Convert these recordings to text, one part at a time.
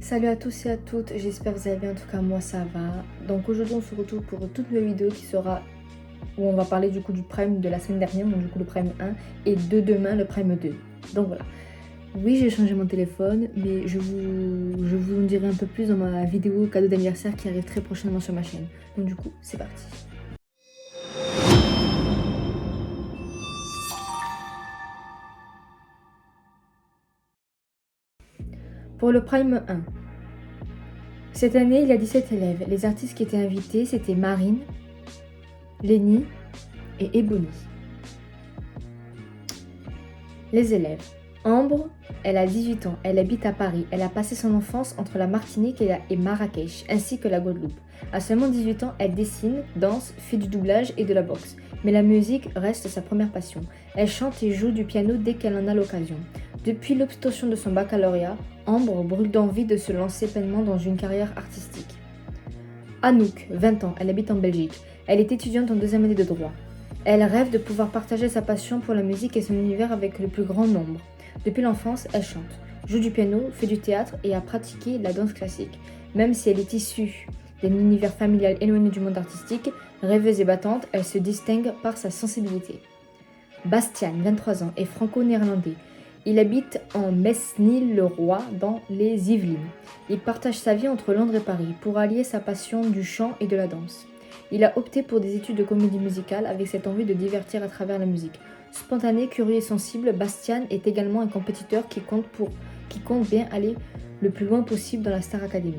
Salut à tous et à toutes, j'espère que vous allez bien, en tout cas moi ça va. Donc aujourd'hui on se retrouve pour une toute nouvelle vidéo qui sera où on va parler du coup du Prime de la semaine dernière, donc du coup le Prime 1 et de demain le Prime 2. Donc voilà. Oui, j'ai changé mon téléphone, mais je vous en dirai un peu plus dans ma vidéo cadeau d'anniversaire qui arrive très prochainement sur ma chaîne. Donc du coup, c'est parti. Pour le Prime 1. Cette année, il y a 17 élèves. Les artistes qui étaient invités, c'était Marine, Lenny et Ebony. Les élèves. Ambre, elle a 18 ans, elle habite à Paris. Elle a passé son enfance entre la Martinique et Marrakech, ainsi que la Guadeloupe. À seulement 18 ans, elle dessine, danse, fait du doublage et de la boxe. Mais la musique reste sa première passion. Elle chante et joue du piano dès qu'elle en a l'occasion. Depuis l'obtention de son baccalauréat, Ambre brûle d'envie de se lancer pleinement dans une carrière artistique. Anouk, 20 ans, elle habite en Belgique. Elle est étudiante en deuxième année de droit. Elle rêve de pouvoir partager sa passion pour la musique et son univers avec le plus grand nombre. Depuis l'enfance, elle chante, joue du piano, fait du théâtre et a pratiqué la danse classique. Même si elle est issue d'un univers familial éloigné du monde artistique, rêveuse et battante, elle se distingue par sa sensibilité. Bastian, 23 ans, est franco-néerlandais. Il habite en Mesnil-le-Roi dans les Yvelines. Il partage sa vie entre Londres et Paris pour allier sa passion du chant et de la danse. Il a opté pour des études de comédie musicale avec cette envie de divertir à travers la musique. Spontané, curieux et sensible, Bastian est également un compétiteur qui compte bien aller le plus loin possible dans la Star Academy.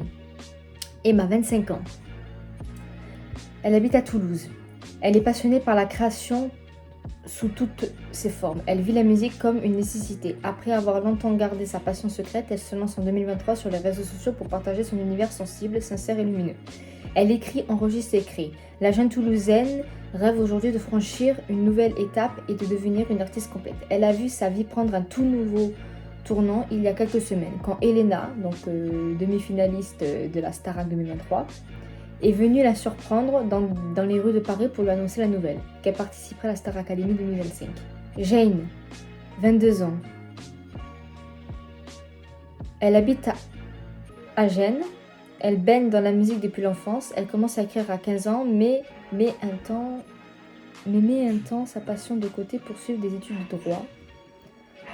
Emma, 25 ans. Elle habite à Toulouse. Elle est passionnée par la création sous toutes ses formes. Elle vit la musique comme une nécessité. Après avoir longtemps gardé sa passion secrète, elle se lance en 2023 sur les réseaux sociaux pour partager son univers sensible, sincère et lumineux. Elle écrit, enregistre et crée. La jeune Toulousaine rêve aujourd'hui de franchir une nouvelle étape et de devenir une artiste complète. Elle a vu sa vie prendre un tout nouveau tournant il y a quelques semaines, quand Elena, donc demi-finaliste de la Starac 2023, est venue la surprendre dans les rues de Paris pour lui annoncer la nouvelle, qu'elle participerait à la Star Academy 2025. Jane, 22 ans. Elle habite à Gênes. Elle baigne dans la musique depuis l'enfance. Elle commence à écrire à 15 ans, mais met un temps sa passion de côté pour suivre des études de droit.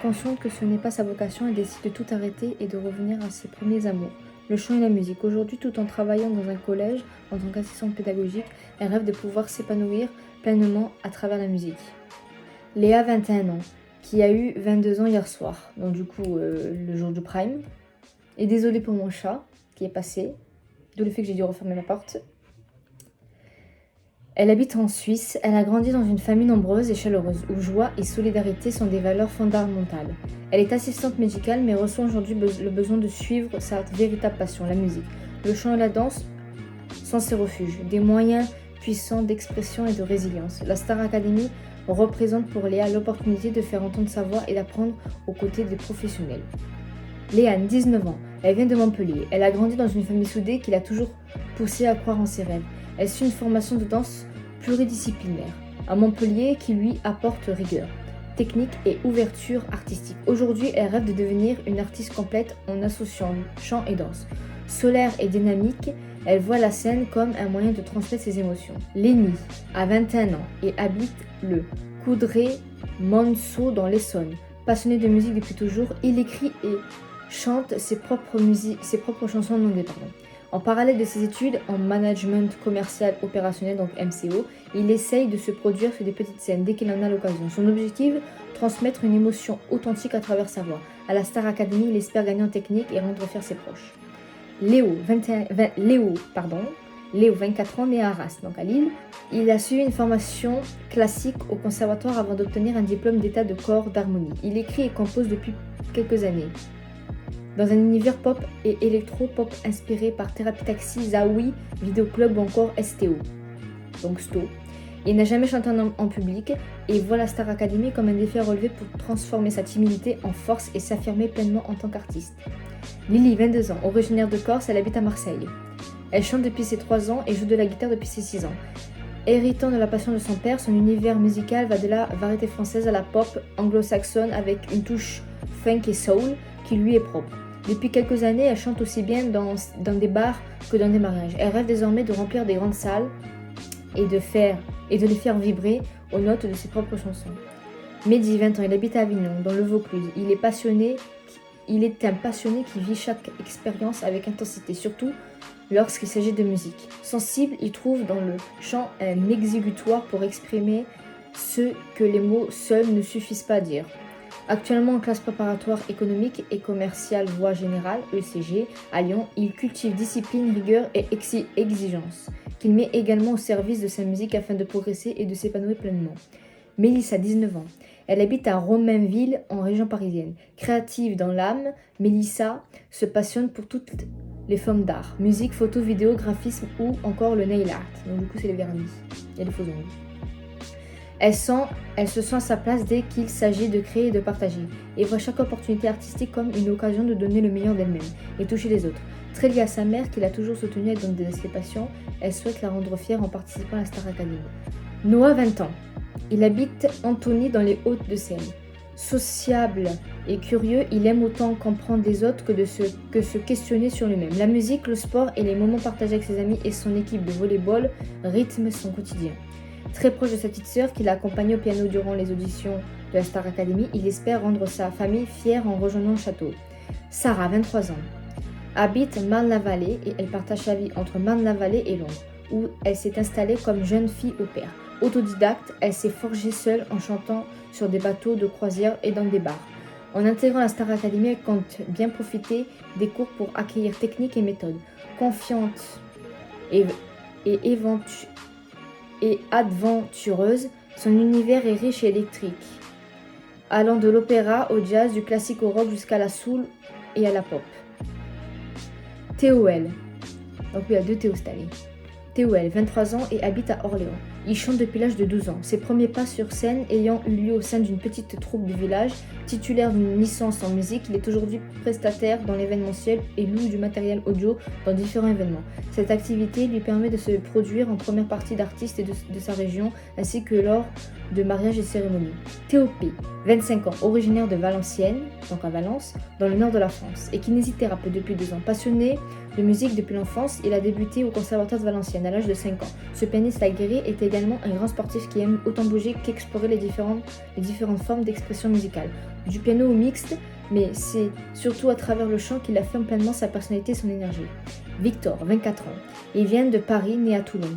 Consciente que ce n'est pas sa vocation, elle décide de tout arrêter et de revenir à ses premiers amours, le chant et la musique. Aujourd'hui, tout en travaillant dans un collège en tant qu'assistante pédagogique, elle rêve de pouvoir s'épanouir pleinement à travers la musique. Léa, 21 ans, qui a eu 22 ans hier soir, donc du coup le jour du Prime. Et désolée pour mon chat qui est passé, d'où le fait que j'ai dû refermer la porte. Elle habite en Suisse, elle a grandi dans une famille nombreuse et chaleureuse, où joie et solidarité sont des valeurs fondamentales. Elle est assistante médicale mais ressent aujourd'hui le besoin de suivre sa véritable passion, la musique. Le chant et la danse sont ses refuges, des moyens puissants d'expression et de résilience. La Star Academy représente pour Léa l'opportunité de faire entendre sa voix et d'apprendre aux côtés des professionnels. Léane, 19 ans, elle vient de Montpellier. Elle a grandi dans une famille soudée qui l'a toujours poussée à croire en ses rêves. Elle suit une formation de danse pluridisciplinaire à Montpellier qui lui apporte rigueur, technique et ouverture artistique. Aujourd'hui, elle rêve de devenir une artiste complète en associant chant et danse. Solaire et dynamique, elle voit la scène comme un moyen de transmettre ses émotions. Lenny a 21 ans et habite le Coudray-Monceau dans l'Essonne. Passionné de musique depuis toujours, il écrit et chante ses propres chansons en anglais. En parallèle de ses études en management commercial opérationnel, donc MCO, il essaye de se produire sur des petites scènes dès qu'il en a l'occasion. Son objectif, transmettre une émotion authentique à travers sa voix. À la Star Academy, il espère gagner en technique et rendre fiers ses proches. Léo, 24 ans, né à Arras, donc à Lille. Il a suivi une formation classique au conservatoire avant d'obtenir un diplôme d'état de corps d'harmonie. Il écrit et compose depuis quelques années. Dans un univers pop et électro-pop inspiré par Thérapie Taxi, Zawi, Vidéo Club ou encore STO, donc STO. Il n'a jamais chanté en public et voit la Star Academy comme un défi à relever pour transformer sa timidité en force et s'affirmer pleinement en tant qu'artiste. Lily, 22 ans, originaire de Corse, elle habite à Marseille. Elle chante depuis ses 3 ans et joue de la guitare depuis ses 6 ans. Héritant de la passion de son père, son univers musical va de la variété française à la pop anglo-saxonne avec une touche funk et soul qui lui est propre. Depuis quelques années, elle chante aussi bien dans des bars que dans des mariages. Elle rêve désormais de remplir des grandes salles et de les faire vibrer aux notes de ses propres chansons. Mehdi, 20 ans, il habite à Avignon, dans le Vaucluse. Il est un passionné qui vit chaque expérience avec intensité, surtout lorsqu'il s'agit de musique. Sensible, il trouve dans le chant un exutoire pour exprimer ce que les mots seuls ne suffisent pas à dire. Actuellement en classe préparatoire économique et commerciale voie générale, ECG, à Lyon, il cultive discipline, rigueur et exigence, qu'il met également au service de sa musique afin de progresser et de s'épanouir pleinement. Mélissa, 19 ans. Elle habite à Romainville, en région parisienne. Créative dans l'âme, Mélissa se passionne pour toutes les formes d'art, musique, photo, vidéo, graphisme ou encore le nail art. Donc du coup, c'est les vernis et les faux ongles. Elle se sent à sa place dès qu'il s'agit de créer et de partager, et voit chaque opportunité artistique comme une occasion de donner le meilleur d'elle-même et toucher les autres. Très liée à sa mère, qui l'a toujours soutenue dans ses passions, elle souhaite la rendre fière en participant à la Star Academy. Noah, 20 ans. Il habite Antony dans les Hauts-de-Seine. Sociable et curieux, il aime autant comprendre les autres que se questionner sur lui-même. La musique, le sport et les moments partagés avec ses amis et son équipe de volleyball rythment son quotidien. Très proche de sa petite sœur qui l'a accompagnée au piano durant les auditions de la Star Academy, il espère rendre sa famille fière en rejoignant le château. Sarah, 23 ans, habite Marne-la-Vallée et elle partage sa vie entre Marne-la-Vallée et Londres, où elle s'est installée comme jeune fille au pair. Autodidacte, elle s'est forgée seule en chantant sur des bateaux de croisière et dans des bars. En intégrant la Star Academy, elle compte bien profiter des cours pour acquérir techniques et méthodes. Confiante et aventureuse, son univers est riche et électrique, allant de l'opéra au jazz, du classique au rock jusqu'à la soul et à la pop. Théoël, donc il y a deux Théo cette année. Théoël, 23 ans et habite à Orléans. Il chante depuis l'âge de 12 ans. Ses premiers pas sur scène ayant eu lieu au sein d'une petite troupe du village. Titulaire d'une licence en musique, il est aujourd'hui prestataire dans l'événementiel et loue du matériel audio dans différents événements. Cette activité lui permet de se produire en première partie d'artistes et de sa région, ainsi que lors de mariages et cérémonies. Théo P, 25 ans, originaire de Valenciennes, donc à Valence, dans le nord de la France, et kinésithérapeute depuis 2 ans. Passionné de musique depuis l'enfance, il a débuté au Conservatoire de Valenciennes à l'âge de 5 ans. Ce pianiste aguerri est également un grand sportif qui aime autant bouger qu'explorer les différentes formes d'expression musicale. Du piano au mixte, mais c'est surtout à travers le chant qu'il affirme pleinement sa personnalité et son énergie. Victor, 24 ans, il vient de Paris, né à Toulon.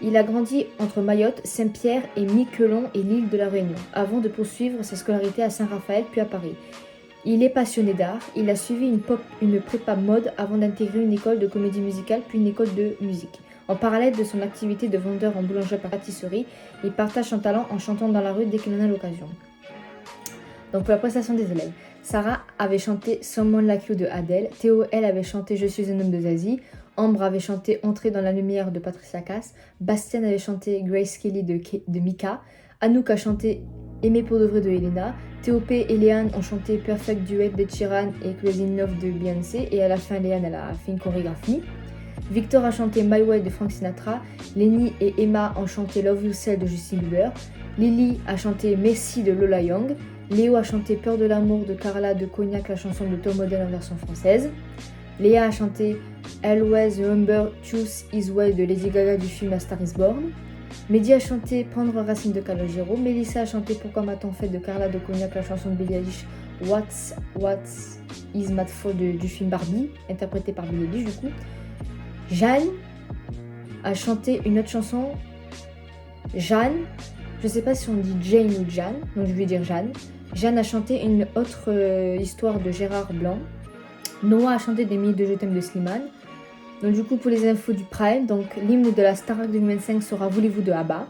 Il a grandi entre Mayotte, Saint-Pierre et Miquelon et l'île de la Réunion, avant de poursuivre sa scolarité à Saint-Raphaël puis à Paris. Il est passionné d'art, il a suivi une prépa mode avant d'intégrer une école de comédie musicale puis une école de musique. En parallèle de son activité de vendeur en boulangerie-pâtisserie, il partage son talent en chantant dans la rue dès qu'il en a l'occasion. Donc pour la prestation des élèves, Sarah avait chanté Someone Like You de Adele, Théo elle avait chanté Je suis un homme de Zazie, Ambre avait chanté Entrer dans la lumière de Patricia Cass, Bastien avait chanté Grace Kelly de Mika, Anouk a chanté Aimer pour de vrai de Helena, Théopé et Léane ont chanté Perfect Duet de Sheeran et Crazy in Love de Beyoncé, et à la fin Léane elle a fait une chorégraphie. Victor a chanté My Way de Frank Sinatra, Lenny et Emma ont chanté Love Yourself de Justin Bieber, Lily a chanté Messi de Lola Young, Léo a chanté Peur de l'amour de Carla de Cognac, la chanson de Tom Odell en version française. Léa a chanté Always Remember Choose His Way de Lady Gaga du film A Star Is Born. Mehdi a chanté Prendre racine de Calogero. Mélissa a chanté Pourquoi m'a-t-on fait de Carla de Cognac, la chanson de Billie Eilish What's Is Mad For du film Barbie, interprétée par Billie Eilish du coup. Jeanne a chanté une autre chanson. Jeanne, je sais pas si on dit Jane ou Jeanne, donc je vais dire Jeanne. Jeanne a chanté une autre histoire de Gérard Blanc. Noah a chanté des milliers de Je t'aime de Slimane. Donc du coup pour les infos du Prime, donc l'hymne de la Starac 2025 sera Voulez-vous de ABBA.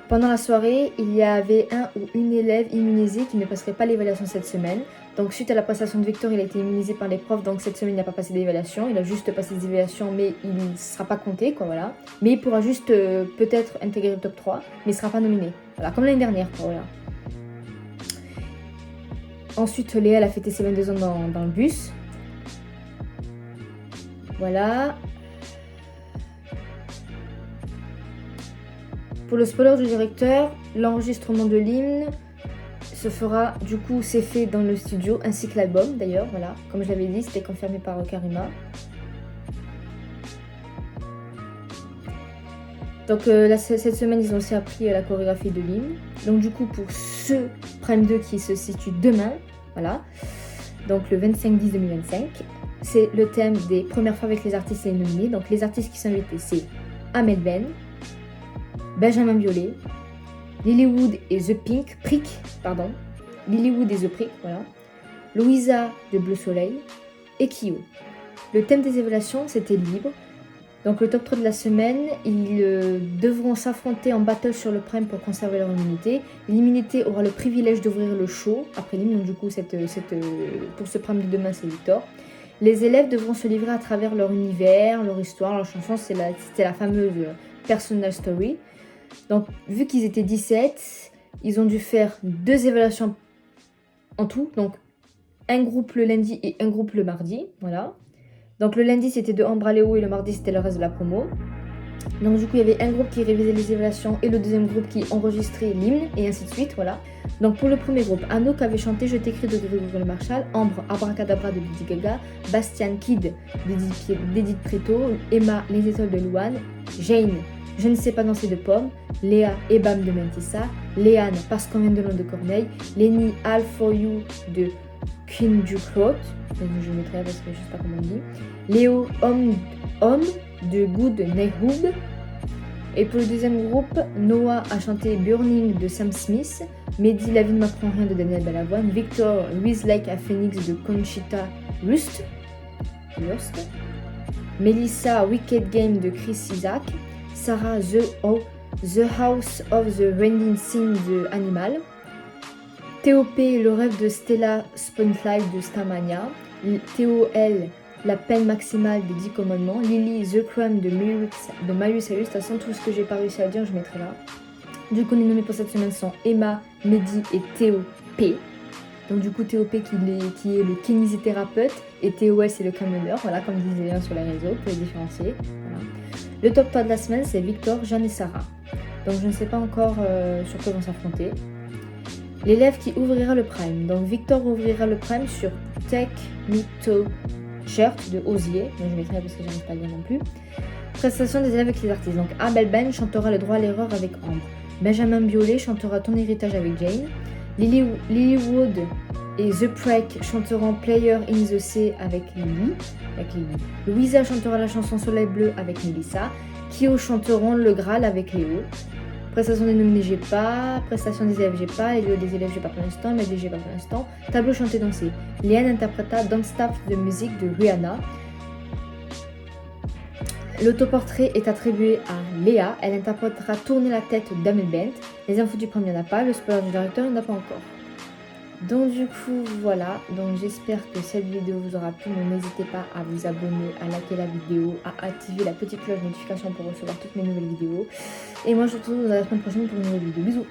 Pendant la soirée, il y avait un ou une élève immunisée qui ne passerait pas l'évaluation cette semaine. Donc suite à la prestation de Victor, il a été immunisé par les profs, donc cette semaine il n'a pas passé d'évaluation. Il a juste passé des évaluations mais il ne sera pas compté quoi, voilà. Mais il pourra juste peut-être intégrer le top 3, mais il ne sera pas nominé. Voilà, comme l'année dernière quoi, voilà. Ensuite Léa elle a fêté ses 22 ans dans le bus. Voilà. Pour le spoiler du directeur, l'enregistrement de l'hymne se fera, du coup, c'est fait dans le studio, ainsi que l'album d'ailleurs, voilà. Comme je l'avais dit, c'était confirmé par Karima. Donc cette semaine, ils ont aussi appris la chorégraphie de l'hymne. Donc du coup, pour ce Prime 2 qui se situe demain, voilà, donc le 25/10/2025, c'est le thème des premières fois avec les artistes et les nominés. Donc les artistes qui sont invités, c'est Ahmed Ben, Benjamin Biolay, Lilywood et The Prick, Lilywood et The Prick, voilà, Louisa de Bleu Soleil et Kyo. Le thème des évaluations, c'était libre. Donc le top 3 de la semaine, ils devront s'affronter en battle sur le Prime pour conserver leur immunité. L'immunité aura le privilège d'ouvrir le show après l'hymne, donc du coup pour ce Prime de demain c'est Victor. Les élèves devront se livrer à travers leur univers, leur histoire, leur chanson, c'était la fameuse personal story. Donc vu qu'ils étaient 17, ils ont dû faire 2 évaluations en tout, donc un groupe le lundi et un groupe le mardi, voilà. Donc le lundi c'était de Ambra Léo et le mardi c'était le reste de la promo. Donc du coup il y avait un groupe qui révisait les évaluations et le deuxième groupe qui enregistrait l'hymne et ainsi de suite, voilà. Donc pour le premier groupe, Anouk avait chanté Je t'écris de Grégory Marshall, Ambre Abracadabra de Lady Gaga, Bastian Kid d'Edith Preto, Emma Les étoiles de Louane, Jane Je ne sais pas danser de pommes, Léa et Bam de Mentissa, Léane Parce qu'on vient de loin de Corneille, Lenny All for You de Queen du Cloth, je mettrai parce que je sais pas comment on dit, Léo Homme de Good Neighborhood. Et pour le deuxième groupe, Noah a chanté Burning de Sam Smith, Mehdi La vie ne m'apprend rien de Daniel Balavoine, Victor Rise Like a Phoenix de Conchita Wurst, Melissa Wicked Game de Chris Isaac, Sarah The House of the Rending Scene de Animal, TOP Le rêve de Stella Spotlight de Starmania, TOL La peine maximale des 10 commandements, Lily The Crime de Miley Cyrus. De toute façon, tout ce que j'ai pas réussi à dire, je mettrai là. Du coup, les nommés pour cette semaine sont Emma, Mehdi et TOP. Donc du coup, TOP qui est le kinésithérapeute et TOL c'est le camionneur, voilà, comme disait Léon sur les réseaux, pour les différencier. Voilà. Le top 3 de la semaine, c'est Victor, Jeanne et Sarah. Donc je ne sais pas encore sur quoi vont s'affronter. L'élève qui ouvrira le Prime. Donc Victor ouvrira le Prime sur Tech Me To Shirt de Osier. Donc je mettrai parce que j'arrive pas à lire non plus. Prestation des élèves avec les artistes. Donc Abel Ben chantera Le droit à l'erreur avec Ambre. Benjamin Biolay chantera Ton héritage avec Jane. Lilywood et The Prick chanteront Player in the Sea avec Lily. Louisa chantera la chanson Soleil bleu avec Melissa. Kyo chanteront Le Graal avec Léo. Prestation des nominés, j'ai pas. Prestation des élèves, j'ai pas. Les lieux des élèves, j'ai pas pour l'instant. Medley, j'ai pas pour l'instant. Tableau chanté dansé. Léane interpréta Don't Stop de musique de Rihanna. L'autoportrait est attribué à Léa. Elle interprétera Tourner la tête d'Amel Bent. Les infos du premier, il n'y en a pas. Le spoiler du directeur, il n'y en a pas encore. Donc du coup voilà, donc j'espère que cette vidéo vous aura plu, mais n'hésitez pas à vous abonner, à liker la vidéo, à activer la petite cloche de notification pour recevoir toutes mes nouvelles vidéos. Et moi je vous retrouve la semaine prochaine pour une nouvelle vidéo. Bisous.